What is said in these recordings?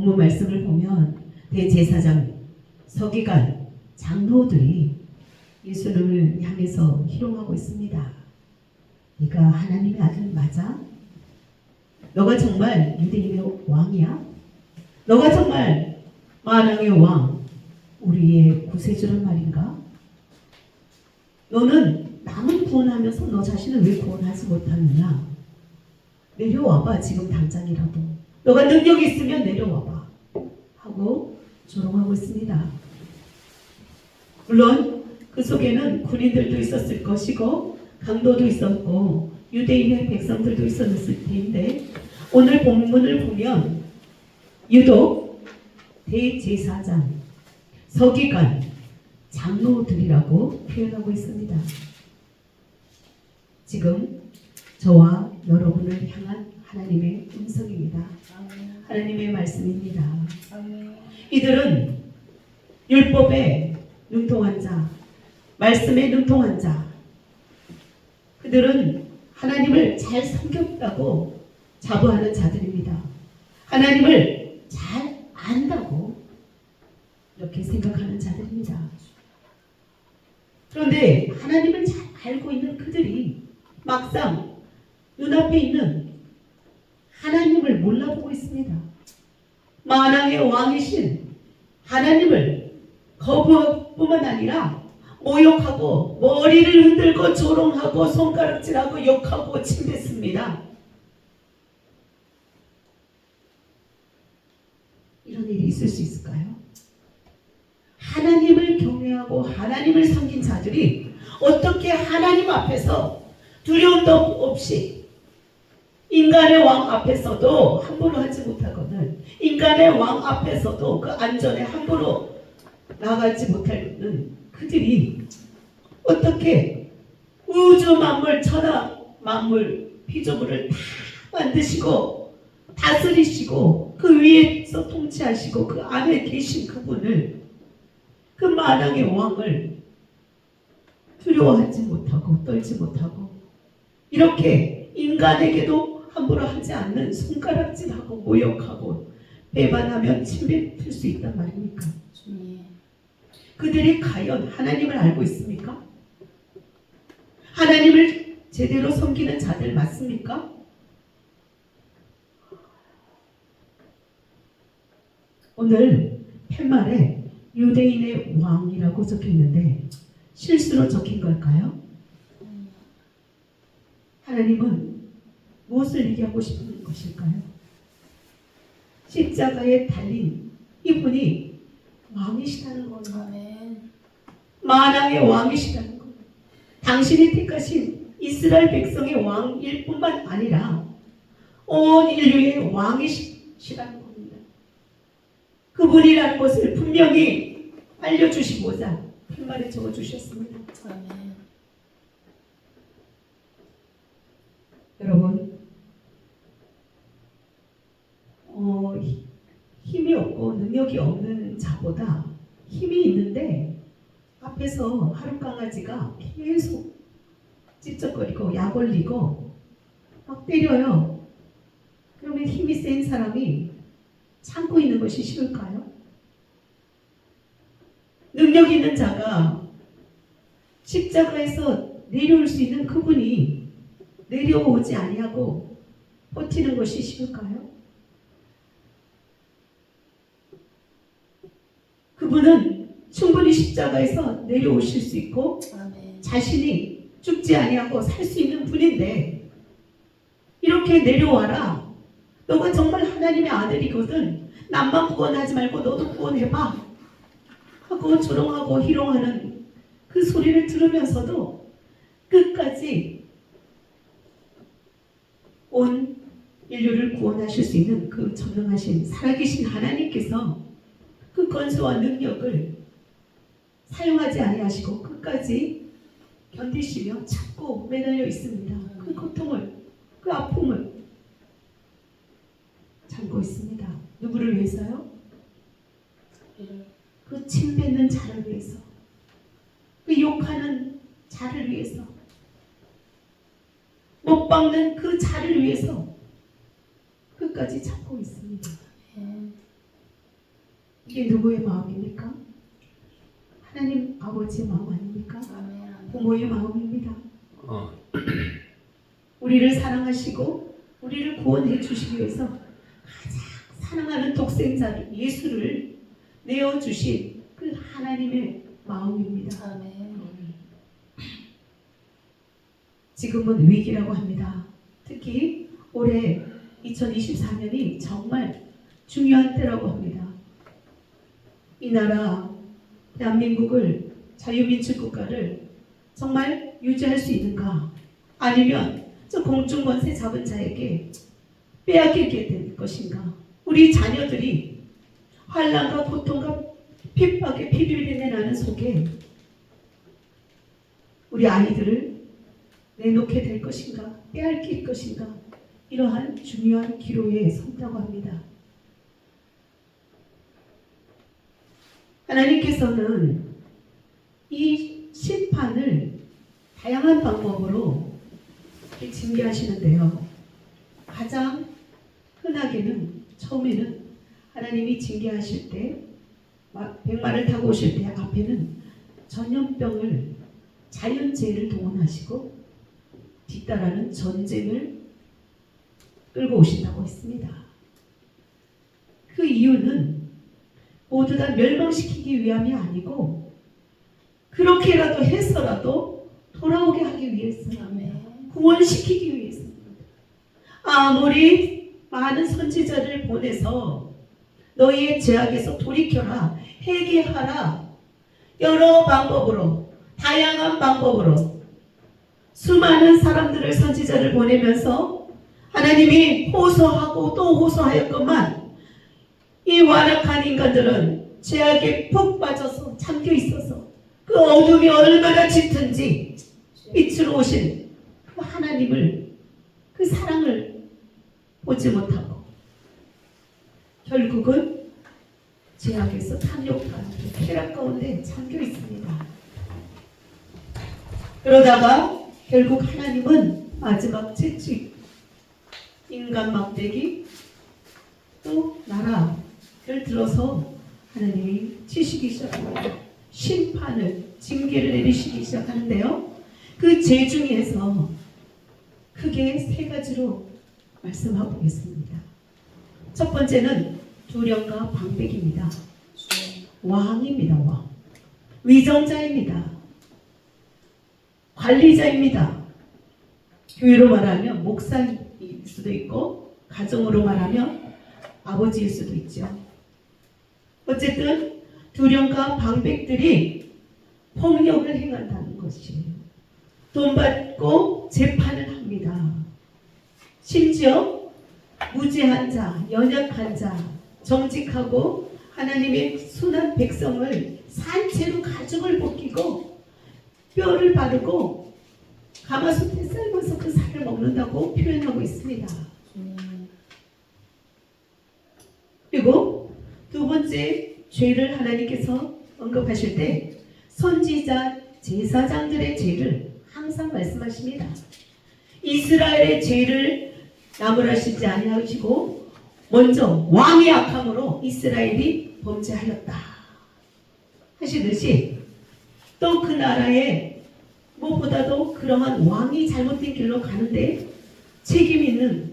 본문 말씀을 보면 대제사장, 서기관, 장로들이 예수님을 향해서 희롱하고 있습니다. 네가 하나님의 아들 맞아? 너가 정말 유대인의 왕이야? 너가 정말 만왕의 왕, 우리의 구세주란 말인가? 너는 남을 구원하면서 너 자신을 왜 구원하지 못하느냐? 내려와봐, 지금 당장이라도. 너가 능력이 있으면 내려와봐 하고 조롱하고 있습니다. 물론 그 속에는 군인들도 있었을 것이고 강도도 있었고 유대인의 백성들도 있었을 텐데, 오늘 본문을 보면 유독 대제사장, 서기관, 장로들이라고 표현하고 있습니다. 지금 저와 여러분을 향한 하나님의 음성입니다. 하나님의 말씀입니다. 이들은 율법에 능통한 자, 말씀에 능통한 자, 그들은 하나님을 잘 섬겼다고 자부하는 자들입니다. 하나님을 잘 안다고 이렇게 생각하는 자들입니다. 그런데 하나님을 잘 알고 있는 그들이 막상 눈앞에 있는 하나님을 몰라보고 있습니다. 만왕의 왕이신 하나님을 거부할 뿐만 아니라 모욕하고 머리를 흔들고 조롱하고 손가락질하고 욕하고 침뱉습니다. 이런 일이 있을 수 있을까요? 하나님을 경외하고 하나님을 섬긴 자들이 어떻게 하나님 앞에서 두려움도 없이 인간의 왕 앞에서도 함부로 하지 못하거든, 인간의 왕 앞에서도 그 안전에 함부로 나가지 못하는 그들이 어떻게 우주 만물, 천하 만물, 피조물을 다 만드시고 다스리시고 그 위에서 통치하시고 그 안에 계신 그분을, 그 만왕의 왕을 두려워하지 못하고 떨지 못하고 이렇게 인간에게도 함부로 하지 않는 손가락질하고 모욕하고 배반하면 침뱉을 수 있단 말입니까? 그들이 과연 하나님을 알고 있습니까? 하나님을 제대로 섬기는 자들 맞습니까? 오늘 팻말에 유대인의 왕이라고 적혀있는데 실수로 적힌 걸까요? 하나님은 무엇을 얘기하고 싶은 것일까요? 십자가에 달린 이분이 왕이시다는 거예요. 만왕의 왕이시다는 거예요. 당신이 택하신 이스라엘 백성의 왕일 뿐만 아니라 온 인류의 왕이시라는 겁니다. 그분이라는 것을 분명히 알려주시고자 팻말에 적어주셨습니다. 여러분, 힘이 없고 능력이 없는 자보다 힘이 있는데 앞에서 하루 강아지가 계속 찝쩍거리고 약 올리고 막 때려요. 그러면 힘이 센 사람이 참고 있는 것이 쉬울까요? 능력 있는 자가 십자가에서 내려올 수 있는 그분이 내려오지 아니하고 버티는 것이 쉬울까요? 그분은 충분히 십자가에서 내려오실 수 있고 자신이 죽지 아니하고 살 수 있는 분인데 이렇게 내려와라, 너가 정말 하나님의 아들이거든, 남만 구원하지 말고 너도 구원해봐 하고 조롱하고 희롱하는 그 소리를 들으면서도 끝까지 온 인류를 구원하실 수 있는 그 전능하신 살아계신 하나님께서 그 권세와 능력을 사용하지 아니하시고 끝까지 견디시며 참고 매달려 있습니다. 그 고통을, 그 아픔을 참고 있습니다. 누구를 위해서요? 그 침뱉는 자를 위해서, 그 욕하는 자를 위해서, 못 박는 그 자를 위해서 끝까지 참고 있습니다. 이게 누구의 마음입니까? 하나님 아버지의 마음 아닙니까? 아멘. 부모의 마음입니다. 어. 우리를 사랑하시고 우리를 구원해 주시기 위해서 가장 사랑하는 독생자를 예수를 내어주신 그 하나님의 마음입니다. 아멘. 지금은 위기라고 합니다. 특히 올해 2024년이 정말 중요한 때라고 합니다. 이 나라 대한민국을 자유민주 국가를 정말 유지할 수 있는가? 아니면 저 공중권세 잡은 자에게 빼앗기게 될 것인가? 우리 자녀들이 환난과 고통과 핍박에 피비린내 나는 속에 우리 아이들을 내놓게 될 것인가? 빼앗길 것인가? 이러한 중요한 기로에 선다고 합니다. 하나님께서는 이 심판을 다양한 방법으로 징계하시는데요. 가장 흔하게는 처음에는 하나님이 징계하실 때 백마를 타고 오실 때 앞에는 전염병을 자연재해를 동원하시고 뒤따라는 전쟁을 끌고 오신다고 했습니다. 그 이유는 모두 다 멸망시키기 위함이 아니고 그렇게라도 해서라도 돌아오게 하기 위해서입니다. 아멘. 구원시키기 위해서입니다. 아무리 많은 선지자를 보내서 너희의 죄악에서 돌이켜라, 회개하라, 여러 방법으로, 다양한 방법으로 수많은 사람들을 선지자를 보내면서 하나님이 호소하고 또 호소하였건만 이 완악한 인간들은 죄악에 푹 빠져서 잠겨 있어서 그 어둠이 얼마나 짙은지 빛으로 오신 그 하나님을, 그 사랑을 보지 못하고 결국은 죄악에서 탐욕과 쾌락 가운데 잠겨 있습니다. 그러다가 결국 하나님은 마지막 채찍, 인간 막대기, 또 나라를 들어서 하나님이 치시기 시작합니다. 심판을, 징계를 내리시기 시작하는데요. 그 죄 중에서 크게 세 가지로 말씀하고 있습니다. 첫 번째는 두령과 방백입니다. 왕입니다. 왕. 위정자입니다. 관리자입니다. 교회로 말하면 목사일 수도 있고 가정으로 말하면 아버지일 수도 있죠. 어쨌든 두령과 방백들이 폭력을 행한다는 것이에요. 돈 받고 재판을 합니다. 심지어 무죄한 자, 연약한 자, 정직하고 하나님의 순한 백성을 산채로 가죽을 벗기고 뼈를 바르고 가마솥에 삶아서 그 살을 먹는다고 표현하고 있습니다. 그리고 두 번째 죄를 하나님께서 언급하실 때 선지자, 제사장들의 죄를 항상 말씀하십니다. 이스라엘의 죄를 나무라시지 아니하시고 먼저 왕의 악함으로 이스라엘이 범죄하였다 하시듯이 또 그 나라에 무엇보다도 그러한 왕이 잘못된 길로 가는데 책임 있는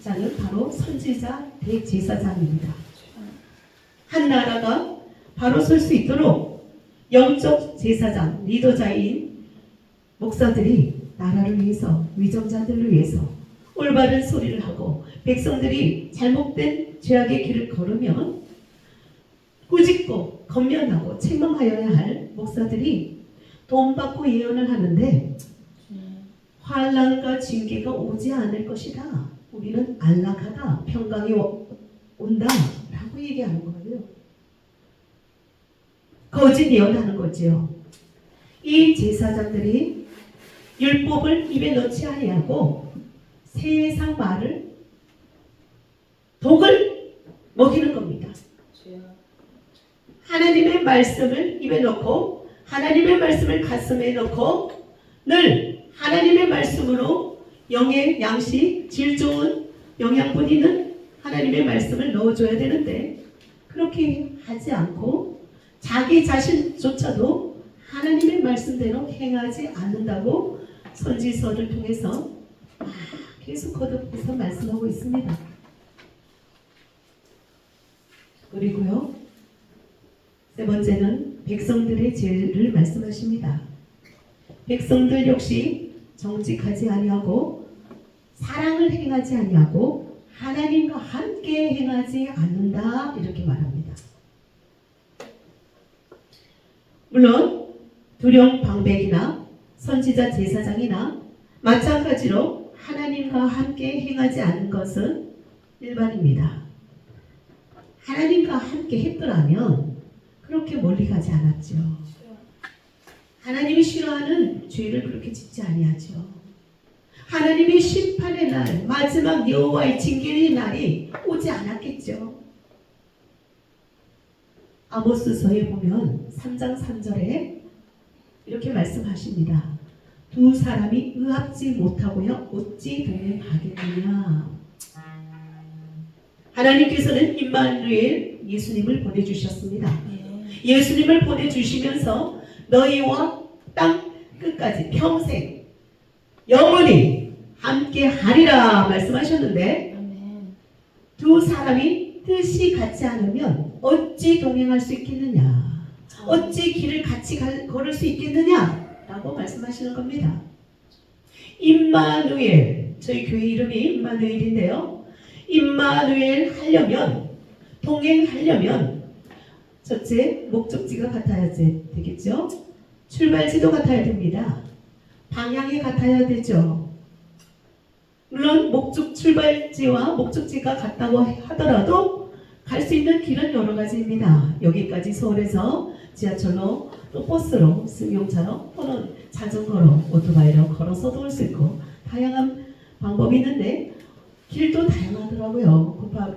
자는 바로 선지자, 대제사장입니다. 한 나라가 바로 설 수 있도록 영적 제사장, 리더자인 목사들이 나라를 위해서, 위정자들을 위해서 올바른 소리를 하고 백성들이 잘못된 죄악의 길을 걸으면 꾸짖고 건면하고 책망하여야 할 목사들이 돈 받고 예언을 하는데 환난과 징계가 오지 않을 것이다. 우리는 안락하다. 평강이 온다. 라고 얘기하는 거예요. 거짓 예언하는 거죠. 이 제사장들이 율법을 입에 넣지 아니하고 세상 말을 독을 먹이는 겁니다. 하나님의 말씀을 입에 넣고 하나님의 말씀을 가슴에 넣고 늘 하나님의 말씀으로 영의 양식, 질 좋은 영양분 있는 하나님의 말씀을 넣어줘야 되는데 그렇게 하지 않고 자기 자신조차도 하나님의 말씀대로 행하지 않는다고 선지서를 통해서 계속 거듭해서 말씀하고 있습니다. 그리고요, 세 번째는 백성들의 죄를 말씀하십니다. 백성들 역시 정직하지 아니하고 사랑을 행하지 아니하고 하나님과 함께 행하지 않는다, 이렇게 말합니다. 물론 두령 방백이나 선지자 제사장이나 마찬가지로 하나님과 함께 행하지 않는 것은 일반입니다. 하나님과 함께 했더라면 그렇게 멀리 가지 않았죠. 하나님이 싫어하는 죄를 그렇게 짓지 아니하죠. 하나님의 심판의 날, 마지막 여호와의 징계의 날이 오지 않았겠죠. 아모스서에 보면 3장 3절에 이렇게 말씀하십니다. 두 사람이 의합지 못하고요 어찌 동행하겠느냐. 하나님께서는 임마누엘 예수님을 보내주셨습니다. 예수님을 보내주시면서 너희와 땅 끝까지 평생 영원히 함께 하리라 말씀하셨는데, 두 사람이 뜻이 같지 않으면 어찌 동행할 수 있겠느냐, 어찌 길을 같이 걸을 수 있겠느냐 라고 말씀하시는 겁니다. 임마누엘, 저희 교회 이름이 임마누엘인데요, 임마누엘 하려면, 동행하려면 첫째, 목적지가 같아야 되겠죠. 출발지도 같아야 됩니다. 방향이 같아야 되죠. 물론 출발지와 목적지가 같다고 하더라도 갈 수 있는 길은 여러 가지입니다. 여기까지 서울에서 지하철로, 또 버스로, 승용차로, 또는 자전거로, 오토바이로 걸어서도 올 수 있고 다양한 방법이 있는데 길도 다양하더라고요. 구파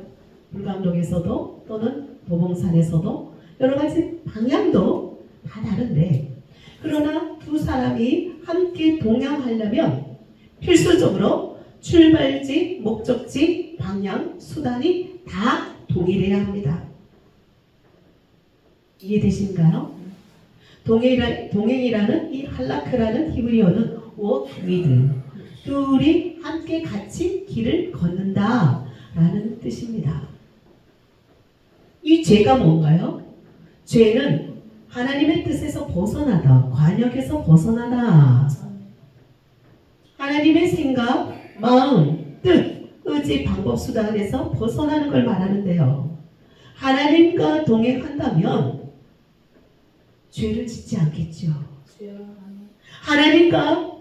불광동에서도 또는 도봉산에서도 여러 가지 방향도 다 다른데, 그러나 두 사람이 함께 동행하려면 필수적으로 출발지, 목적지, 방향, 수단이 다 동일해야 합니다. 이해되신가요? 동행이라는 이 할라크라는 히브리어는 walk with, 둘이 함께 같이 길을 걷는다 라는 뜻입니다. 이 죄가 뭔가요? 죄는 하나님의 뜻에서 벗어나다, 관역에서 벗어나다, 하나님의 생각, 마음, 뜻, 의지, 방법, 수단에서 벗어나는 걸 말하는데요. 하나님과 동행한다면 죄를 짓지 않겠죠. 하나님과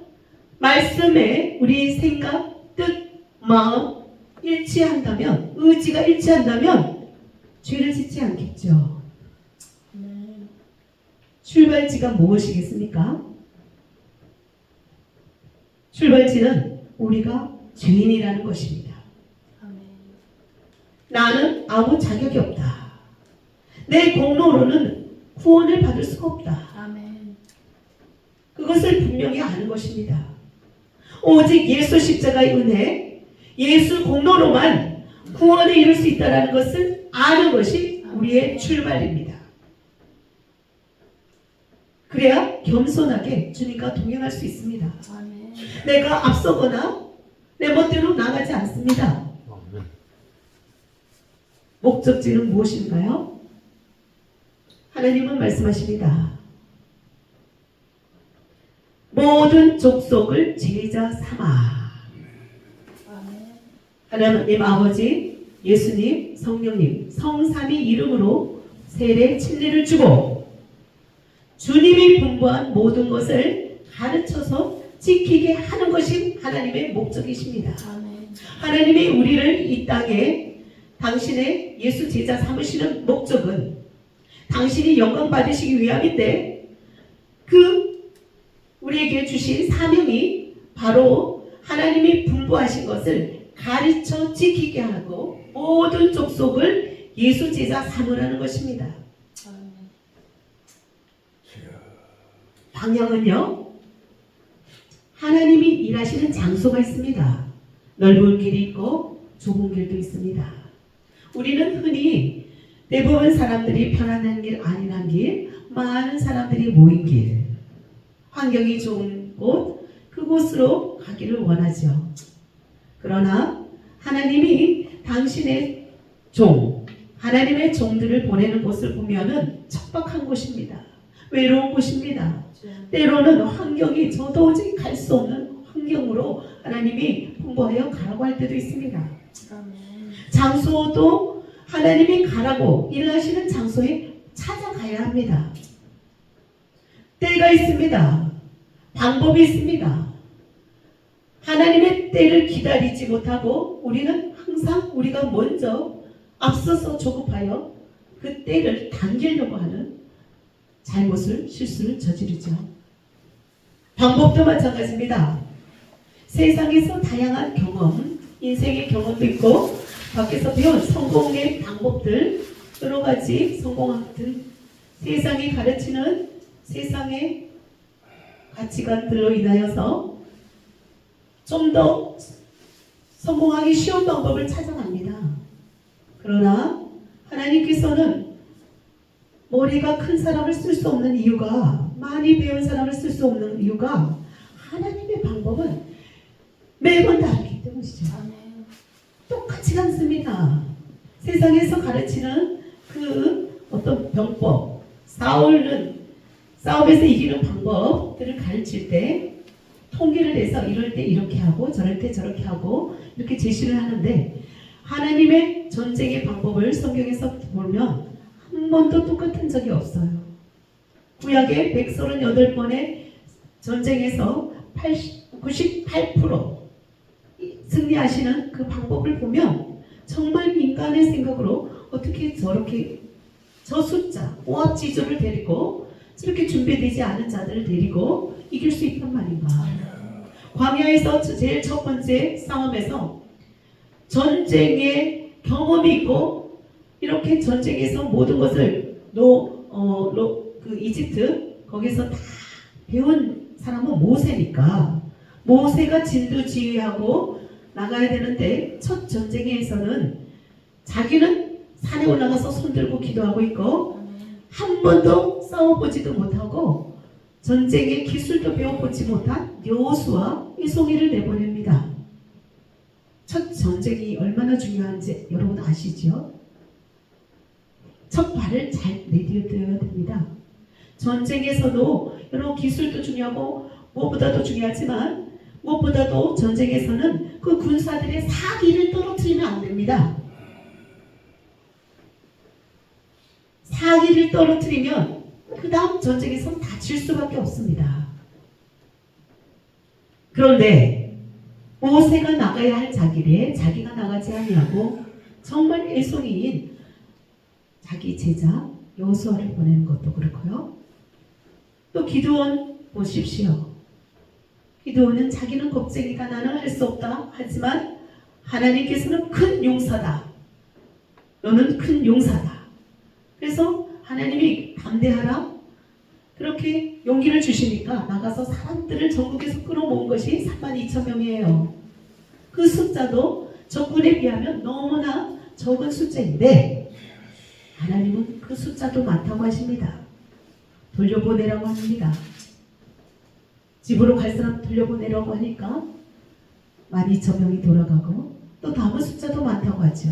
말씀에 우리 생각, 뜻, 마음 일치한다면, 의지가 일치한다면 죄를 짓지 않겠죠. 출발지가 무엇이겠습니까? 출발지는 우리가 죄인이라는 것입니다. 나는 아무 자격이 없다. 내 공로로는 구원을 받을 수가 없다. 그것을 분명히 아는 것입니다. 오직 예수 십자가의 은혜, 예수 공로로만 구원에 이룰 수 있다는 것을 아는 것이 우리의 출발입니다. 그래야 겸손하게 주님과 동행할 수 있습니다. 내가 앞서거나 내 멋대로 나가지 않습니다. 목적지는 무엇인가요? 하나님은 말씀하십니다. 모든 족속을 제자 삼아. 하나님 아버지, 예수님, 성령님, 성삼위 이름으로 세례 진리를 주고 주님이 분부한 모든 것을 가르쳐서 지키게 하는 것이 하나님의 목적이십니다. 하나님이 우리를 이 땅에 당신의 예수 제자 삼으시는 목적은 당신이 영광 받으시기 위함인데, 그 우리에게 주신 사명이 바로 하나님이 분부하신 것을 가르쳐 지키게 하고 모든 족속을 예수 제자 삼으라는 것입니다. 방향은요, 하나님이 일하시는 장소가 있습니다. 넓은 길이 있고 좁은 길도 있습니다. 우리는 흔히 대부분 사람들이 편안한 길, 안일한 길, 많은 사람들이 모인 길, 환경이 좋은 곳, 그곳으로 가기를 원하죠. 그러나 하나님이 당신의 하나님의 종들을 보내는 곳을 보면은 척박한 곳입니다. 외로운 곳입니다. 때로는 환경이 도저히 갈 수 없는 환경으로 하나님이 통보하여 가라고 할 때도 있습니다. 장소도 하나님이 가라고 일하시는 장소에 찾아가야 합니다. 때가 있습니다. 방법이 있습니다. 하나님의 때를 기다리지 못하고 우리는 항상 우리가 먼저 앞서서 조급하여 그 때를 당기려고 하는 실수를 저지르죠. 방법도 마찬가지입니다. 세상에서 다양한 경험, 인생의 경험도 있고 밖에서 배운 성공의 방법들, 여러 가지 성공학들, 세상이 가르치는 세상의 가치관들로 인하여서 좀 더 성공하기 쉬운 방법을 찾아갑니다. 그러나 하나님께서는 머리가 큰 사람을 쓸 수 없는 이유가, 많이 배운 사람을 쓸 수 없는 이유가 하나님의 방법은 매번 다르기 때문이죠. 똑같이 않습니다. 세상에서 가르치는 그 어떤 병법, 싸움에서 이기는 방법들을 가르칠 때 통계를 내서 이럴 때 이렇게 하고 저럴 때 저렇게 하고 이렇게 제시를 하는데, 하나님의 전쟁의 방법을 성경에서 보면 한 번도 똑같은 적이 없어요. 구약의 138번의 전쟁에서 98% 승리하시는 그 방법을 보면 정말 인간의 생각으로 어떻게 저렇게 저 숫자, 오합지졸을 데리고 저렇게 준비되지 않은 자들을 데리고 이길 수 있단 말인가. 광야에서 제일 첫 번째 싸움에서 전쟁의 경험이 있고 이렇게 전쟁에서 모든 것을 그 이집트 거기서 다 배운 사람은 모세니까 모세가 진두지휘하고 나가야 되는데, 첫 전쟁에서는 자기는 산에 올라가서 손들고 기도하고 있고 한 번도 싸워보지도 못하고 전쟁의 기술도 배워보지 못한 여호수아 이송이를 내보냅니다. 첫 전쟁이 얼마나 중요한지 여러분 아시죠? 첫 발을 잘 내디뎌야 됩니다. 전쟁에서도 여러 기술도 중요하고 무엇보다도 중요하지만 무엇보다도 전쟁에서는 그 군사들의 사기를 떨어뜨리면 안 됩니다. 사기를 떨어뜨리면 그 다음 전쟁에서 다칠 수밖에 없습니다. 그런데 모세가 나가야 할 자기에 자기가 나가지 아니하고 정말 애송이인 자기 제자 여호수아를 보내는 것도 그렇고요. 또 기드온 보십시오. 기드온은 자기는 겁쟁이다, 나는 할 수 없다 하지만 하나님께서는 큰 용사다, 너는 큰 용사다. 그래서 하나님이 담대하라 그렇게 용기를 주시니까 나가서 사람들을 전국에서 끌어모은 것이 32,000명이에요. 그 숫자도 적군에 비하면 너무나 적은 숫자인데 하나님은 그 숫자도 많다고 하십니다. 돌려보내라고 합니다. 집으로 갈 사람 돌려보내라고 하니까 12,000명이 돌아가고 또 남은 숫자도 많다고 하죠.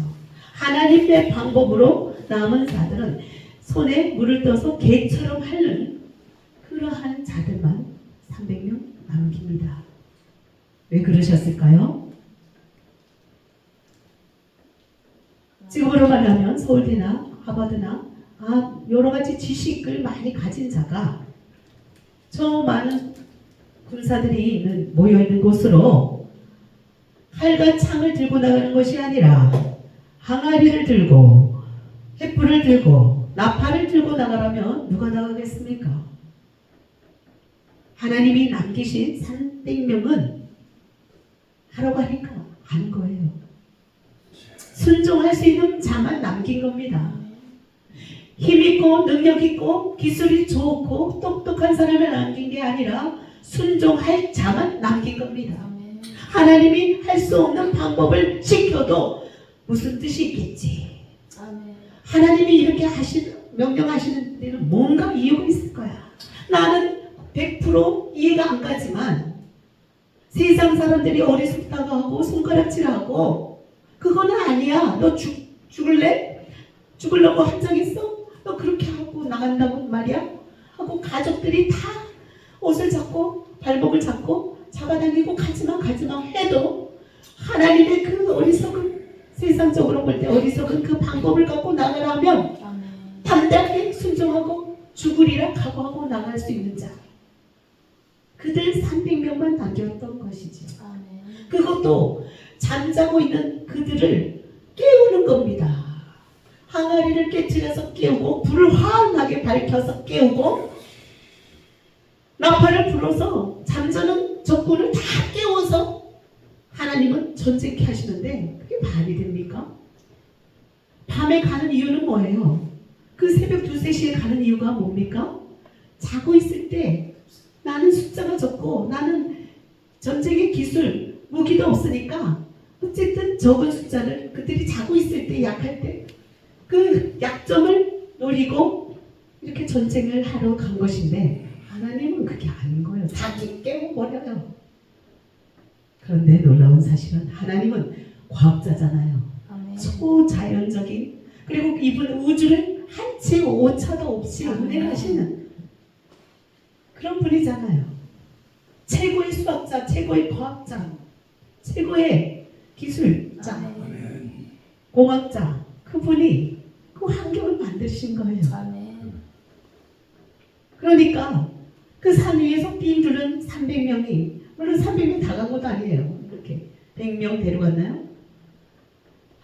하나님의 방법으로 남은 자들은 손에 물을 떠서 개처럼 핥는 그러한 자들만 300명 남깁니다. 왜 그러셨을까요? 지금으로 말하면 서울대나 하버드나 여러 가지 지식을 많이 가진 자가 저 많은 군사들이 모여있는 곳으로 칼과 창을 들고 나가는 것이 아니라 항아리를 들고 횃불을 들고 나팔을 들고 나가라면 누가 나가겠습니까? 하나님이 남기신 300명은 하라고 하니까 하는 거예요. 순종할 수 있는 자만 남긴 겁니다. 힘있고 능력있고 기술이 좋고 똑똑한 사람을 남긴 게 아니라 순종할 자만 남긴 겁니다. 하나님이 할 수 없는 방법을 시켜도 무슨 뜻이 있겠지. 하나님이 이렇게 명령하시는 데는 뭔가 이유가 있을 거야. 나는 100% 이해가 안 가지만 세상 사람들이 어리석다고 하고 손가락질하고 그거는 아니야. 너 죽을래? 죽으려고 한정했어? 너 그렇게 하고 나간다고 말이야? 하고 가족들이 다 옷을 잡고 발목을 잡고 잡아당기고 가지마 해도 하나님의 그 어리석은, 세상적으로 볼 때 어리석은 그 방법을 갖고 나가라면 담대하게 순종하고 죽으리라 각오하고 나갈 수 있는 자, 그들 300명만 남겼던 것이지. 그것도 잠자고 있는 그들을 깨우는 겁니다. 항아리를 깨뜨려서 깨우고 불을 환하게 밝혀서 깨우고 나팔을 불어서 잠자는 적군을 다 깨워서 하나님은 전쟁케 하시는데 그게 말이 됩니까? 밤에 가는 이유는 뭐예요? 그 새벽 2, 3시에 가는 이유가 뭡니까? 자고 있을 때 나는 숫자가 적고 나는 전쟁의 기술, 무기도 없으니까 어쨌든 적은 숫자를 그들이 자고 있을 때, 약할 때 그 약점을 노리고 이렇게 전쟁을 하러 간 것인데 하나님은 그게 아닌 거예요. 다 깨워버려요. 그런데 놀라운 사실은 하나님은 과학자잖아요. 초자연적인, 그리고 이분은 우주를 한 채 오차도 없이 운행하시는 그런 분이잖아요. 최고의 수학자, 최고의 과학자, 최고의 기술자, 공학자, 그분이 그 환경을 만드신 거예요. 그러니까 그 산 위에서 삥두른 300명이, 물론 300명 다 간 것도 아니에요. 이렇게 100명 데려갔나요?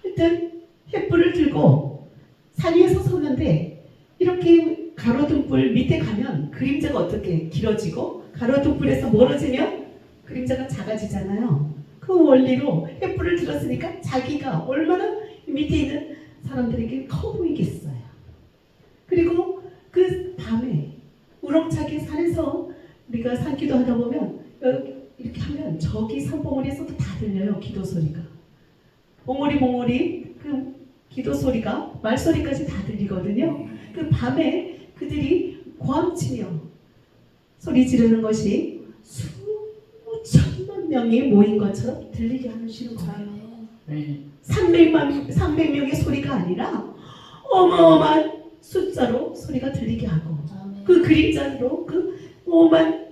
하여튼 횃불을 들고 산 위에 섰는데 이렇게 가로등 불 밑에 가면 그림자가 어떻게 길어지고 가로등 불에서 멀어지면 그림자가 작아지잖아요. 그 원리로 횃불을 들었으니까 자기가 얼마나 밑에 있는 사람들에게 커 보이겠어요. 그리고 그 밤에 우렁차게 산에서 우리가 산기도 하다 보면 이렇게 하면 저기 산봉우리에서도 다 들려요. 기도 소리가. 봉우리 그 기도 소리가 말소리까지 다 들리거든요. 그 밤에 그들이 고함치며 소리 지르는 것이 수천만 명이 모인 것처럼 들리게 하시는 거예요. 300명의 소리가 아니라 어마어마한 숫자로 소리가 들리게 하고 그 그림자로 그 오만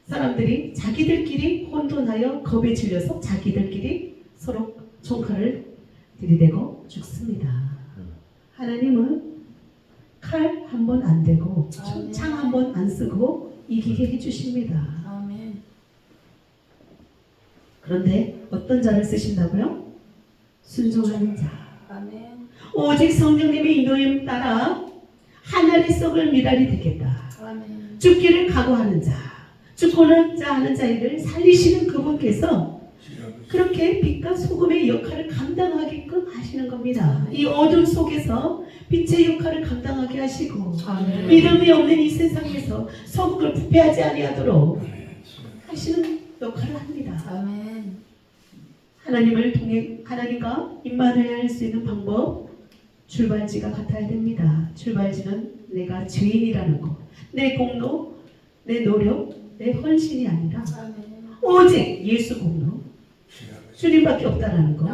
사람들이 자기들끼리 혼돈하여 겁에 질려서 자기들끼리 서로 총칼을 들이대고 죽습니다. 하나님은 칼 한 번 안 대고 창 한 번 안 쓰고 이기게 해주십니다. 그런데 어떤 자를 쓰신다고요? 순종하는 자. 오직 성령님의 인도에 따라 하늘의 썩을 미랄이 되겠다. 죽기를 각오하는 자, 죽고자 하는 자들을 살리시는 그분께서 그렇게 빛과 소금의 역할을 감당하게끔 하시는 겁니다. 이 어둠 속에서 빛의 역할을 감당하게 하시고 믿음이 없는 이 세상에서 소금을 부패하지 아니하도록 하시는 역할을 합니다. 하나님과 임만해야 할 수 있는 방법, 출발지가 같아야 됩니다. 출발지는 내가 죄인이라는 것, 내 공로, 내 노력, 내 헌신이 아니라 오직 예수 공로, 주님밖에 없다라는 거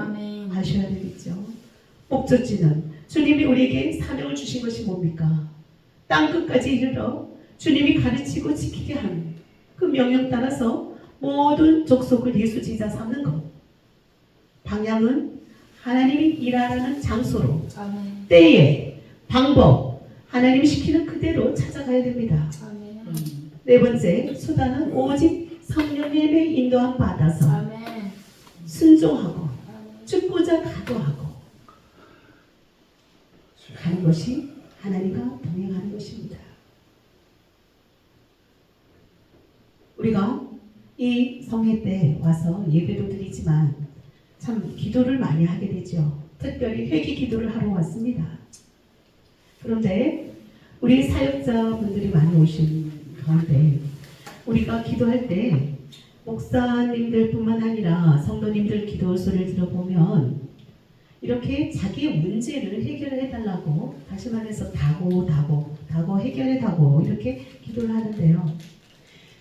아셔야 되겠죠. 목적지는 주님이 우리에게 사명을 주신 것이 뭡니까? 땅끝까지 이르러 주님이 가르치고 지키게 하는 그 명령 따라서 모든 족속을 예수 제자 삼는 것. 방향은 하나님이 일하라는 장소로, 때에, 방법, 하나님이 시키는 그대로 찾아가야 됩니다. 네 번째, 수단은 오직 성령님의 인도함 받아서 순종하고 죽고자 각오하고 가는 것이 하나님과 동행하는 것입니다. 우리가 이 성회 때 와서 예배도 드리지만 참 기도를 많이 하게 되죠. 특별히 회개 기도를 하러 왔습니다. 그런데 우리 사역자분들이 많이 오신 가운데 우리가 기도할 때 목사님들 뿐만 아니라 성도님들 기도 소리를 들어보면 이렇게 자기의 문제를 해결해 달라고, 다시 말해서 다고 해결해 다고 이렇게 기도를 하는데요.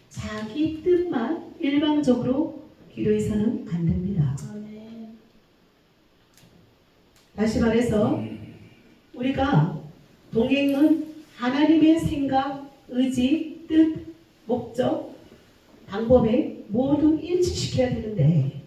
자기 뜻만 일방적으로 기도해서는 안 됩니다. 다시 말해서 우리가 동행은 하나님의 생각, 의지, 뜻, 목적, 방법에 모두 일치시켜야 되는데,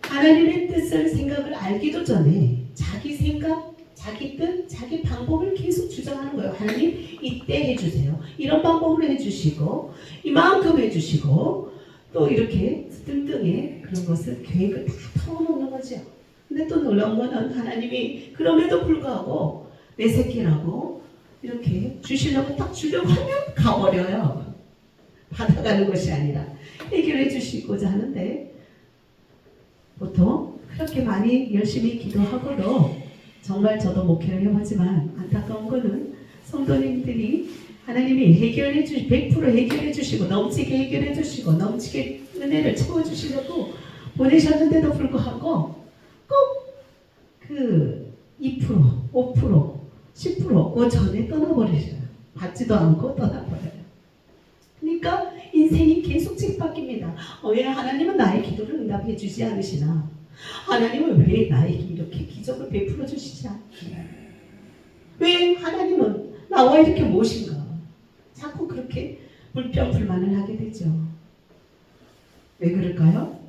하나님의 뜻을, 생각을 알기도 전에 자기 생각, 자기 뜻, 자기 방법을 계속 주장하는 거예요. 하나님 이때 해주세요. 이런 방법으로 해주시고 이만큼 해주시고 또 이렇게 등등의 그런 것을, 계획을 다 털어놓는 거죠. 근데 또 놀라운 거는 하나님이 그럼에도 불구하고 내 새끼라고 이렇게 주시려고 딱 주려고 하면 가버려요. 받아가는 것이 아니라 해결해 주시고자 하는데, 보통 그렇게 많이 열심히 기도하고도, 정말 저도 목회를 해보지만 안타까운 거는 성도님들이 하나님이 100% 해결해 주시고 넘치게 해결해 주시고 넘치게 은혜를 채워주시려고 보내셨는데도 불구하고 꼭 그 2%, 5%, 10% 그 전에 떠나버리셔요. 받지도 않고 떠나버려요. 그러니까 인생이 계속 책바뀝니다. 왜 하나님은 나의 기도를 응답해 주지 않으시나? 하나님은 왜 나에게 이렇게 기적을 베풀어 주시지 않나? 왜 하나님은 나와 이렇게 무엇인가? 자꾸 그렇게 불평불만을 하게 되죠. 왜 그럴까요?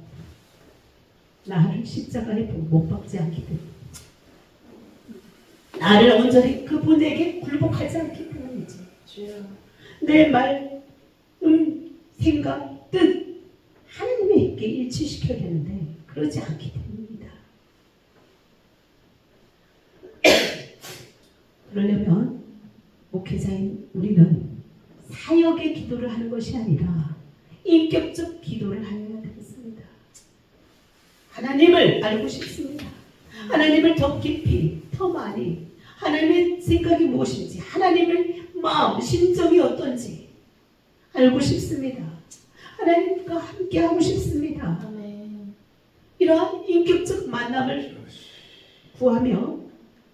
나를 십자가에 못 박지 않기 때문에, 나를 온전히 그분에게 굴복하지 않기 때문이죠. 내 말, 생각, 뜻 하나님에게 일치시켜야 되는데 그러지 않기 때문입니다. 그러려면 목회자인 우리는 사역의 기도를 하는 것이 아니라 인격적 기도를 하여야 되겠습니다. 하나님을 알고 싶습니다. 하나님을 더 깊이, 더 많이, 하나님의 생각이 무엇인지, 하나님의 마음, 심정이 어떤지 알고 싶습니다. 하나님과 함께 하고 싶습니다. 이러한 인격적 만남을 구하며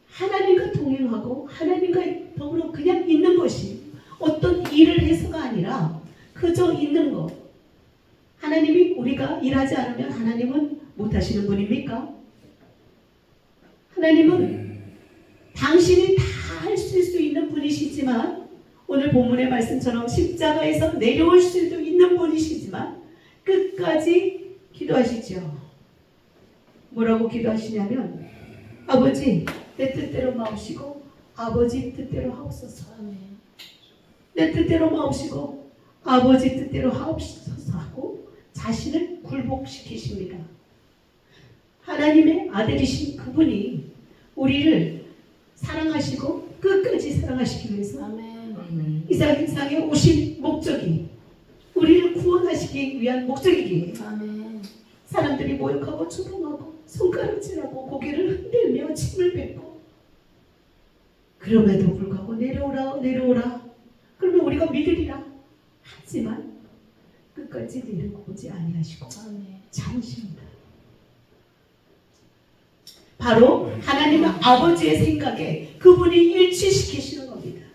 하나님과 동행하고 하나님과 더불어 그냥 있는 것이, 어떤 일을 해서가 아니라 그저 있는 것. 하나님이, 우리가 일하지 않으면 하나님은 못하시는 분입니까? 하나님은 당신이 다 하실 수 있는 분이시지만, 오늘 본문의 말씀처럼 십자가에서 내려올 수도 있는 분이시지만 끝까지 기도하시죠. 뭐라고 기도하시냐면, 아버지 내 뜻대로 마옵시고 아버지 뜻대로 하옵소서. 내 뜻대로 마옵시고 아버지 뜻대로 하옵소서 하고 자신을 굴복시키십니다. 하나님의 아들이신 그분이 우리를 사랑하시고 끝까지 사랑하시기 위해서 이 세상에 오신 목적이, 우리를 구원하시기 위한 목적이기에 사람들이 모욕하고 조롱하고 손가락질하고 고개를 흔들며 침을 뱉고, 그럼에도 불구하고 내려오라 그러면 우리가 믿으리라 하지만 끝까지 내려오지 아니하시고 참으십니다. 바로 하나님의 아버지의 생각에 그분이 일치시키시는 겁니다.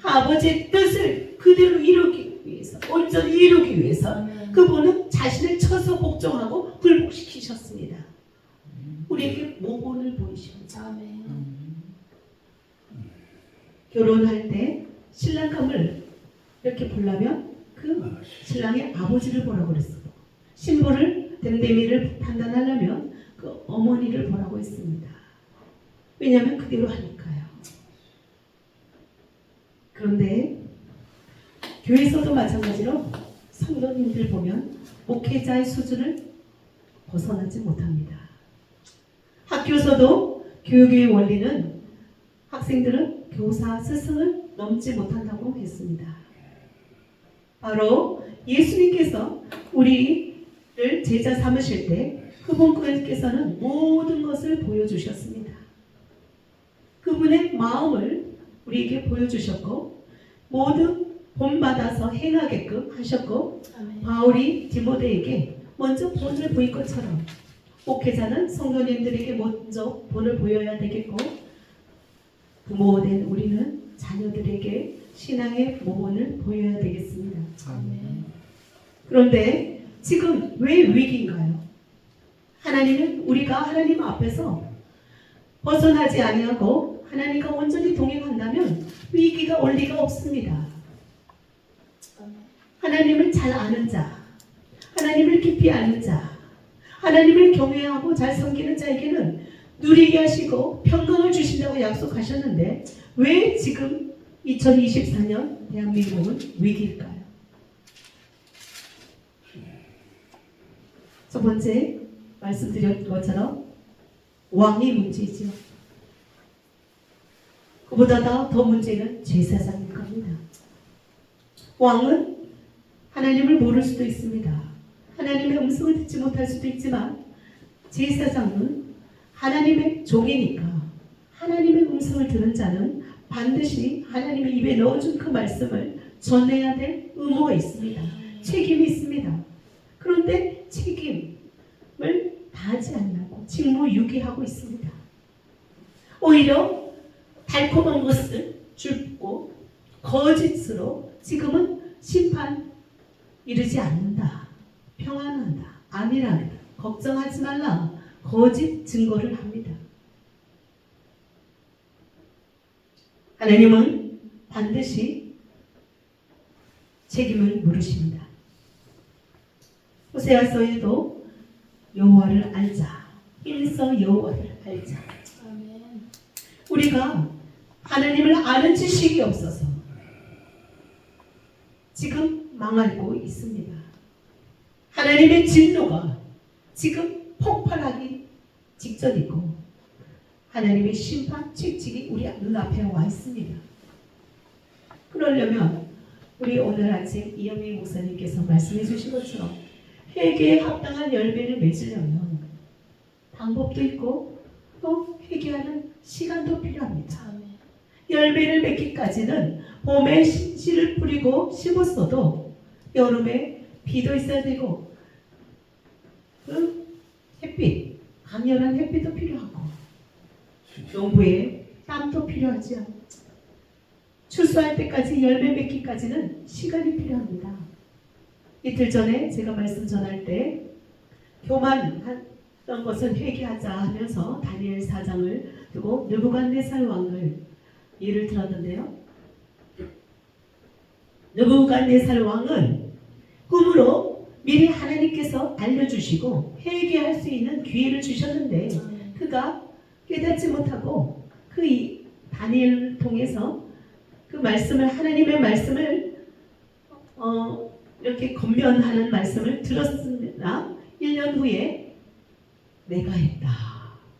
아버지의 뜻을 그대로 이루기 위해서, 온전히 이루기 위해서 그분은 자신을 쳐서 복종하고 굴복시키셨습니다. 우리에게 모본을 보이십니다. 결혼할 때 신랑감을 이렇게 보려면 그 신랑의 아버지를 보라고 그랬어요. 신부를, 댐데미를 판단하려면 그 어머니를 보라고 했습니다. 왜냐하면 그대로 하니까요. 그런데 교회에서도 마찬가지로 성도님들 보면 목회자의 수준을 벗어나지 못합니다. 학교에서도 교육의 원리는 학생들은 교사, 스승을 넘지 못한다고 했습니다. 바로 예수님께서 우리를 제자 삼으실 때 그분께서는 모든 것을 보여주셨습니다. 그분의 마음을 우리에게 보여주셨고 모두 본받아서 행하게끔 하셨고, 바울이 디모데에게 먼저 본을 보일 것처럼 목회자는 성도님들에게 먼저 본을 보여야 되겠고, 부모된 우리는 자녀들에게 신앙의 모본을 보여야 되겠습니다. 아멘. 그런데 지금 왜 위기인가요? 하나님은 우리가 하나님 앞에서 벗어나지 아니하고 하나님과 온전히 동행한다면 위기가 올 리가 없습니다. 하나님을 잘 아는 자, 하나님을 깊이 아는 자, 하나님을 경외하고 잘 섬기는 자에게는 누리게 하시고 평강을 주신다고 약속하셨는데 왜 지금 2024년 대한민국은 위기일까요? 첫 번째 말씀드렸던 것처럼 왕이 문제이죠. 그보다 더 문제는 제사장일 겁니다. 왕은 하나님을 모를 수도 있습니다. 하나님의 음성을 듣지 못할 수도 있지만 제사장은 하나님의 종이니까 하나님의 음성을 들은 자는 반드시 하나님의 입에 넣어준 그 말씀을 전해야 될 의무가 있습니다. 책임이 있습니다. 그런데 책임을 다하지 않고 직무유기하고 있습니다. 오히려 달콤한 것을 줍고 거짓으로 지금은 심판 이르지 않는다. 평안한다. 아니란다. 걱정하지 말라. 거짓 증거를 합니다. 하나님은 반드시 책임을 물으십니다. 호세아서에도 여호와를 알자. 일서 여호와를 알자. 아멘. 우리가 하나님을 아는 지식이 없어서 지금 망하고 있습니다. 하나님의 진노가 지금 폭발하기 직전이고 하나님의 심판 책찍이 우리 눈앞에 와 있습니다. 그러려면 우리 오늘 아침 이영미 목사님께서 말씀해 주신 것처럼 회개에 합당한 열매를 맺으려면 방법도 있고 또 회개하는 시간도 필요합니다. 아멘. 열매를 맺기까지는 봄에 씨를 뿌리고 심었어도 여름에 비도 있어야 되고 햇빛, 강렬한 햇빛도 필요하고 농부의 땀도 필요하죠. 추수할 때까지 열매 맺기까지는 시간이 필요합니다. 이틀 전에 제가 말씀 전할 때 교만했던 것은 회개하자 하면서 다니엘 4장을 두고 느부갓네살 왕을 예를 들었는데요. 느부갓네살 왕은 꿈으로 미리 하나님께서 알려주시고 회개할 수 있는 기회를 주셨는데 그가 깨닫지 못하고 그 다니엘을 통해서 그 말씀을 하나님의 말씀을 이렇게 권면하는 말씀을 들었습니다. 1년 후에 내가 했다.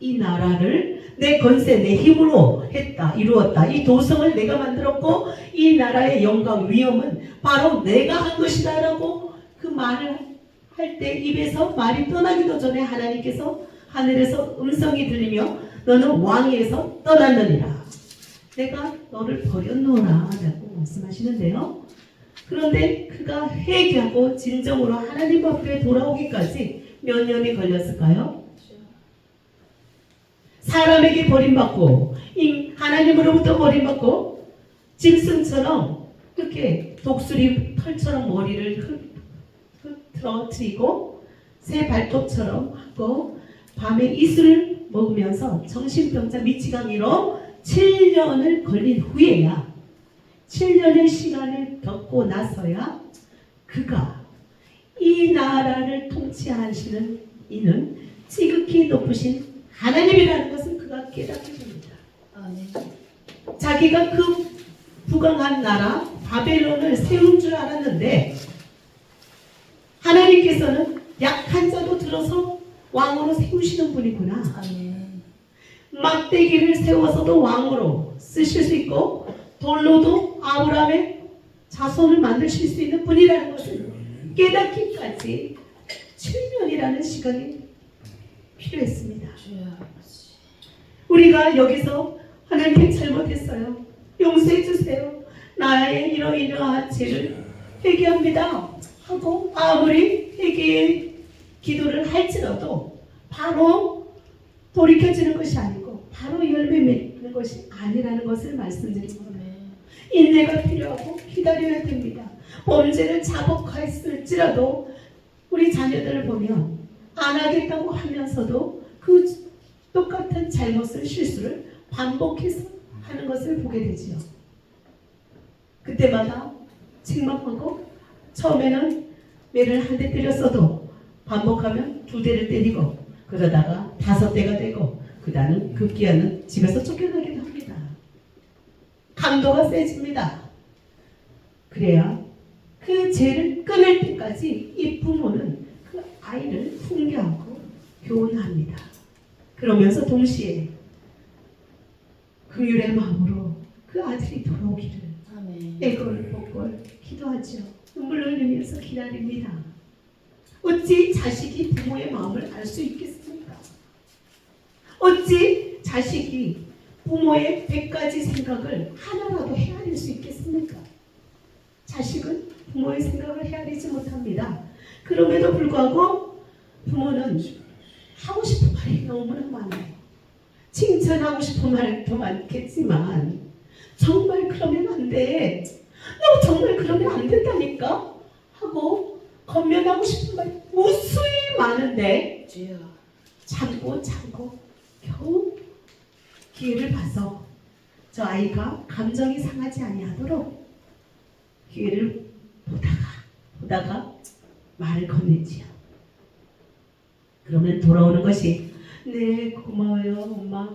이 나라를 내 권세 내 힘으로 했다. 이루었다. 이 도성을 내가 만들었고 이 나라의 영광 위엄은 바로 내가 한 것이다 라고 그 말을 할 때 입에서 말이 떠나기도 전에 하나님께서 하늘에서 음성이 들리며 너는 왕위에서 떠났느니라. 내가 너를 버렸노라 라고 말씀하시는데요. 그런데 그가 회개하고 진정으로 하나님 앞에 돌아오기까지 몇 년이 걸렸을까요? 사람에게 버림받고 하나님으로부터 버림받고 짐승처럼 이렇게 독수리 털처럼 머리를 흐트러뜨리고 새 발톱처럼 하고 밤에 이슬을 먹으면서 정신병자 미치광이로 7년을 걸린 후에야 7년의 시간을 겪고 나서야 그가 이 나라를 통치하시는 이는 지극히 높으신 하나님이라는 것을 그가 깨닫게 됩니다. 아멘. 자기가 그 부강한 나라 바벨론을 세운 줄 알았는데 하나님께서는 약한 자도 들어서 왕으로 세우시는 분이구나. 아멘. 막대기를 세워서도 왕으로 쓰실 수 있고 돌로도 아브라함의 자손을 만드실 수 있는 분이라는 것을 깨닫기까지 7년이라는 시간이 필요했습니다. 우리가 여기서 하나님 잘못했어요. 용서해 주세요. 나의 이러이러한 죄를 회개합니다 하고 아무리 회개의 기도를 할지라도 바로 돌이켜지는 것이 아니고 바로 열매 맺는 것이 아니라는 것을 말씀드립니다. 아멘. 인내가 필요하고 기다려야 됩니다. 범죄를 자복했을지라도 우리 자녀들을 보면 안 하겠다고 하면서도 그 똑같은 잘못을 실수를 반복해서 하는 것을 보게 되지요. 그때마다 책망하고 처음에는 매를 한 대 때렸어도 반복하면 2대를 때리고 그러다가 5대가 되고 그다음은 급기야는 집에서 쫓겨나기도 합니다. 강도가 세집니다. 그래야 그 죄를 끊을 때까지 이 부모는 그 아이를 훈계하고 교훈합니다. 그러면서 동시에 긍휼의 마음으로 그 아들이 돌아오기를 아멘. 애걸복걸 기도하죠. 눈물을 흘리면서 기다립니다. 어찌 자식이 부모의 마음을 알 수 있겠습니까? 어찌 자식이 부모의 100가지 생각을 하나라도 헤아릴 수 있겠습니까? 자식은 부모의 생각을 헤아리지 못합니다. 그럼에도 불구하고 부모는 하고 싶은 말이 너무나 많아요. 칭찬하고 싶은 말도 많겠지만 정말 그러면 안 돼. 너 정말 그러면 안 된다니까? 하고 건면하고 싶은 말 무수히 많은데 주여. 참고 겨우 기회를 봐서 저 아이가 감정이 상하지 아니하도록 기회를 보다가 말을 건네지요. 그러면 돌아오는 것이 네 고마워요 엄마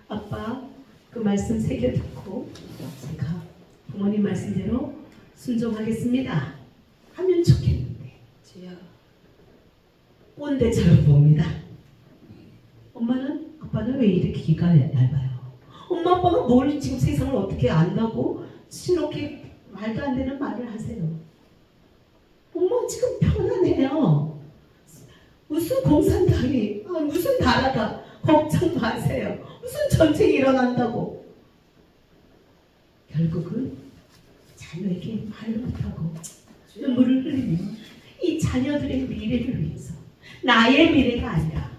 아빠 그 말씀 새겨 듣고 제가 부모님 말씀대로 순종하겠습니다 하면 좋겠는데 주여. 꼰대처럼 봅니다. 엄마는 아빠는 왜 이렇게 기가 얇아요? 엄마 아빠가 뭘 지금 세상을 어떻게 안다고 이렇게 말도 안 되는 말을 하세요? 엄마 지금 편안해요. 무슨 공산당이 무슨 나라가 걱정 마세요. 무슨 전쟁이 일어난다고. 결국은 자녀에게 말을 못하고 눈물을 흘리며 이 자녀들의 미래를 위해서 나의 미래가 아니라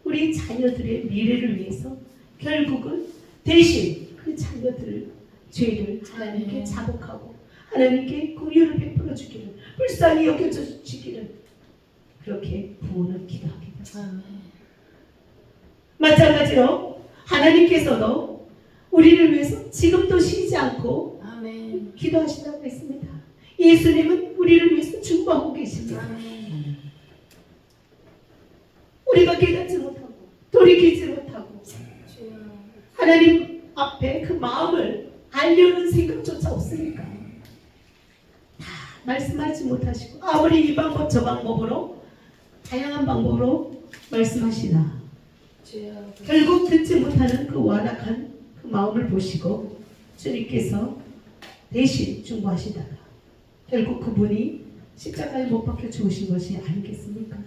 우리 자녀들의 미래를 위해서 결국은 대신 그 자녀들의 죄를 하나님께 자복하고 하나님께 긍휼을 베풀어 주기를 불쌍히 여겨줘 주기를 그렇게 부모는 기도합니다. 아멘. 마찬가지로 하나님께서도 우리를 위해서 지금도 쉬지 않고 아멘. 기도하신다고 했습니다. 예수님은 우리를 위해서 중보하고 계십니다. 아멘. 우리가 깨닫지 못하고 돌이키지 못하고 주여. 하나님 앞에 그 마음을 알려는 생각조차 없으니까 다 말씀하지 못하시고 아무리 이 방법 저 방법으로 다양한 방법으로 말씀하시나 주여. 결국 듣지 못하는 그 완악한 그 마음을 보시고 주님께서 대신 중보하시다가 결국 그분이 십자가에 못 박혀 죽으신 것이 아니겠습니까?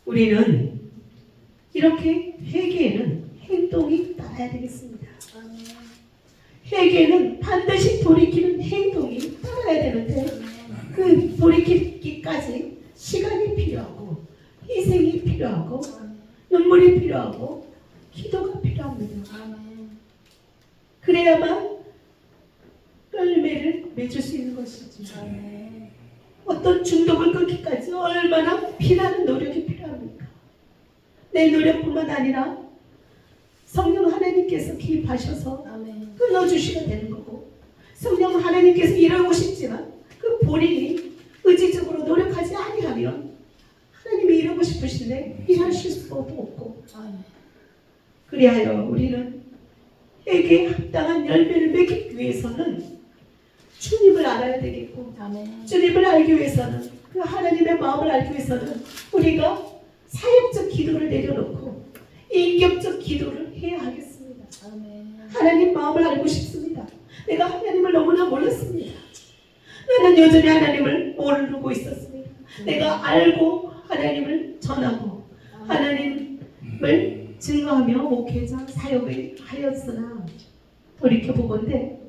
우리는 이렇게 회개에는 행동이 따라야 되겠습니다. 아멘. 회개는 반드시 돌이키는 행동이 따라야 되는데 그 돌이키기까지 시간이 필요하고 희생이 필요하고 눈물이 필요하고 기도가 필요합니다. 아멘. 그래야만 열매를 맺을 수 있는 것이지. 아멘. 어떤 중독을 끊기까지 얼마나 피나는 노력이 필요합니까? 내 노력뿐만 아니라 성령 하나님께서 기입하셔서 아멘. 끊어주셔야 되는 거고 성령 하나님께서 일하고 싶지만 그 본인이 의지적으로 노력하지 아니하면 하나님이 일하고 싶으신데 일하실 수도 없고 아멘. 그리하여 우리는 회개에 합당한 열매를 맺기 위해서는 주님을 알아야 되겠고 아멘. 주님을 알기 위해서는 그 하나님의 마음을 알기 위해서는 우리가 사역적 기도를 내려놓고 인격적 기도를 해야 하겠습니다. 아멘. 하나님 마음을 알고 싶습니다. 내가 하나님을 너무나 몰랐습니다. 나는 여전히 하나님을 모르고 있었습니다. 내가 알고 하나님을 전하고 하나님을 증거하며 목회자 사역을 하였으나 돌이켜보건대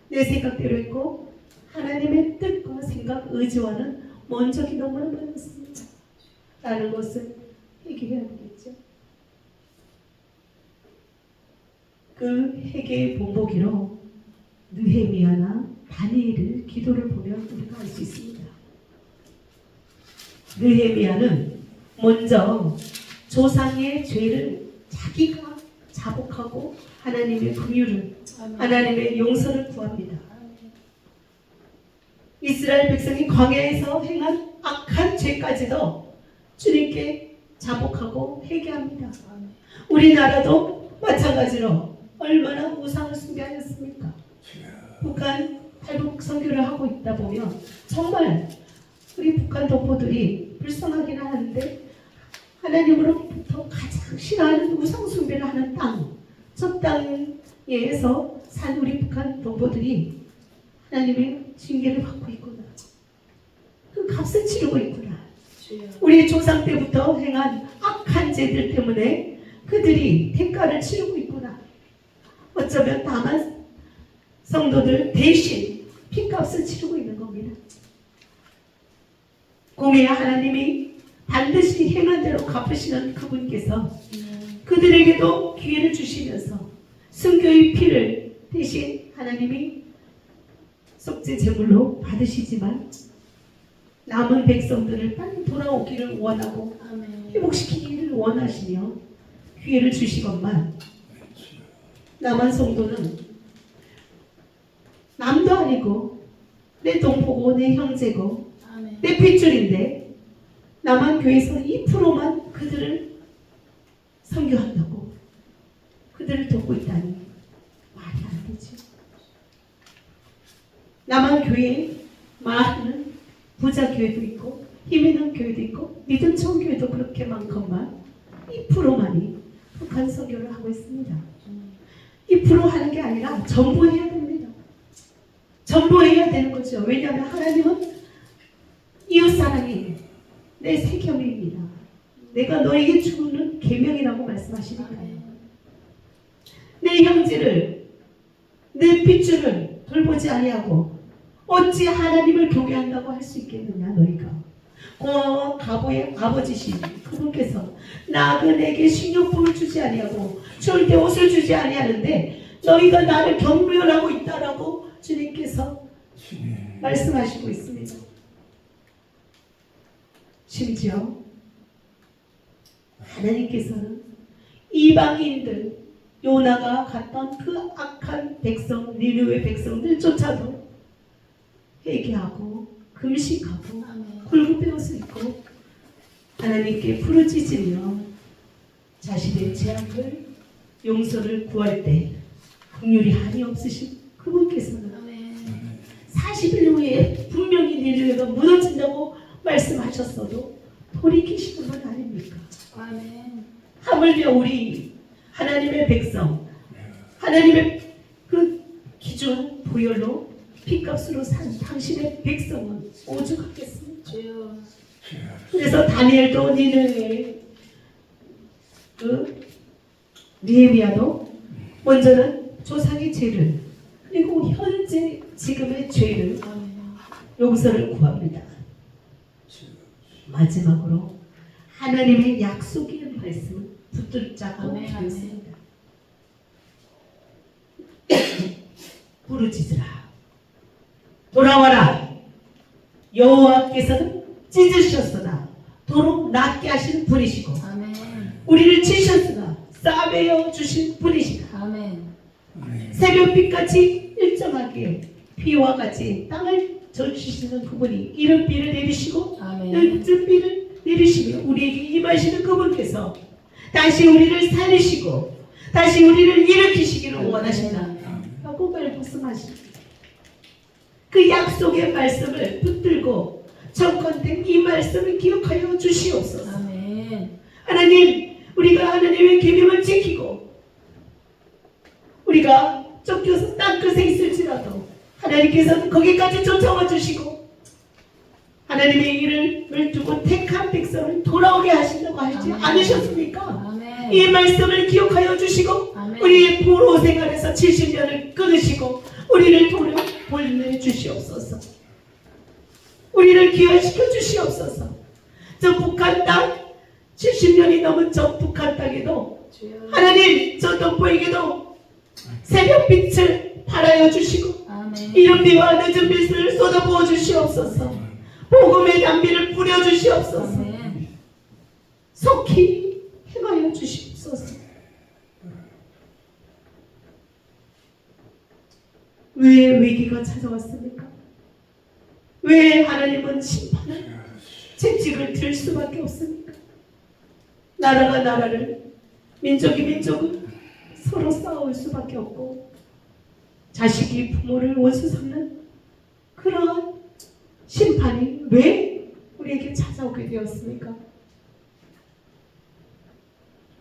내 생각대로 했고 하나님의 뜻과 생각 의지와는 먼저기 너무나 많았습니다. 라는 것을 해결해야 되겠죠. 그 회개의 본보기로 느헤미야나 다니엘의 기도를 보면 우리가 알 수 있습니다. 느헤미야는 먼저 조상의 죄를 자기가 자복하고 하나님의 긍휼을, 하나님의 용서를 구합니다. 이스라엘 백성이 광야에서 행한 악한 죄까지도 주님께 자복하고 회개합니다. 우리나라도 마찬가지로 얼마나 우상을 숭배하였습니까? 북한 탈북 선교를 하고 있다 보면 정말 우리 북한 동포들이 불쌍하긴 하는데 하나님으로부터 가장 싫어하는 우상 숭배를 하는 땅, 저 땅에서 산 우리 북한 동포들이 하나님의 징계를 받고 있구나. 그 값을 치르고 있구나. 우리 조상 때부터 행한 악한 죄들 때문에 그들이 대가를 치르고 있구나. 어쩌면 다만 성도들 대신 핏값을 치르고 있는 겁니다. 공의 하나님이 반드시 행한 대로 갚으시는 그분께서 그들에게도 기회를 주시면서 순교의 피를 대신 하나님이 속죄 제물로 받으시지만 남은 백성들을 빨리 돌아오기를 원하고 회복시키기를 원하시며 기회를 주시건만 남한 성도는 남도 아니고 내 동포고 내 형제고 내 핏줄인데 남한 교회에서 2%만 그들을 선교한다고 그들을 돕고 있다니 말이 안 되죠. 남한 교회에 많은 부자 교회도 있고 힘 있는 교회도 있고 믿음 좋은 교회도 그렇게 많건만 2%만이 북한 선교를 하고 있습니다. 2% 하는 게 아니라 전부 해야 됩니다. 전부 해야 되는 거죠. 왜냐하면 하나님은 이웃사랑이 내 세계명입니다. 내가 너에게 주는 계명이라고 말씀하시니까요. 내 형제를 내 핏줄을 돌보지 아니하고 어찌 하나님을 경외한다고 할 수 있겠느냐 너희가. 고아와 가보의 아버지신 그분께서 나그네에게 식료품을 주지 아니하고 추울 때 옷을 주지 아니하는데 너희가 나를 경멸하고 있다라고 주님께서 말씀하시고 있습니다. 심지어 하나님께서는 이방인들 요나가 갔던 그 악한 백성 니느웨 백성들조차도 회개하고 금식하고 굵은 옷을 입고 하나님께 부르짖으며 자신의 죄악을 용서를 구할 때 긍휼이 한이 없으신 그분께서는 40일 후에 분명히 니느웨가 무너진다고 말씀하셨어도 돌이키시는 건 아닙니까? 하물며 우리 하나님의 백성, 하나님의 그 기준 보혈로 핏값으로 산 당신의 백성은 오죽하겠습니까? 그래서 다니엘도 니느웨 그 느헤미야도 먼저는 조상의 죄를 그리고 현재 지금의 죄를 용서를 구합니다. 마지막으로 하나님의 약속의 말씀을 붙들자고 기도했습니다. 부르짖으라 돌아와라 여호와께서는 찢으셨으나 도로 낫게 하신 분이시고 우리를 치셨으나 싸매어 주신 분이시다. 새벽빛같이 일정하게 비와 같이 땅을 젖으시는 그분이 이른 비를 내리시고 늦은 비를 내리시며 우리에게 임하시는 그분께서 다시 우리를 살리시고 다시 우리를 일으키시기를 원하신다 라고 말씀하십니다. 그 약속의 말씀을 붙들고 정컨대 이 말씀을 기억하여 주시옵소서. 하나님, 우리가 하나님의 계명을 지키고 우리가 쫓겨서 땅끝에 있을지라도 하나님께서는 거기까지 쫓아와 주시고 하나님의 일을 두고 택한 백성을 돌아오게 하신다고 하지 않으셨습니까? 이 말씀을 기억하여 주시고 우리의 포로 생활에서 70년을 끊으시고 우리를 보내주시옵소서. 우리를 귀환시켜 주시옵소서. 저 북한 땅 70년이 넘은 저 북한 땅에도 주여. 하나님 저 동포에게도 새벽빛을 발하여 주시고 아멘. 이른 비와 늦은 빛을 쏟아부어 주시옵소서. 복음의 단비를 뿌려 주시옵소서. 아멘. 속히 행하여 주시옵소서. 왜 위기가 찾아왔습니까? 왜 하나님은 심판을 채찍을 들 수밖에 없습니까? 나라가 나라를, 민족이 민족을 서로 싸울 수밖에 없고 자식이 부모를 원수 삼는 그러한 심판이 왜 우리에게 찾아오게 되었습니까?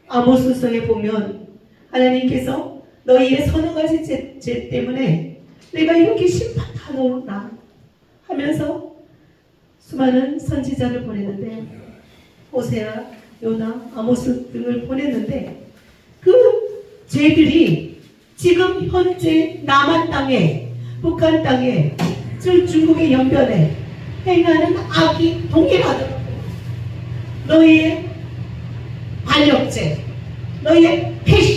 아모스서에 보면 하나님께서 너희의 서너 가지 죄 때문에 내가 이렇게 심판하노라 하면서 수많은 선지자를 보냈는데 호세아, 요나, 아모스 등을 보냈는데 그 죄들이 지금 현재 남한 땅에, 북한 땅에, 저 중국의 연변에 행하는 악이 동일하더라고요. 너희의 반역죄, 너희의 패시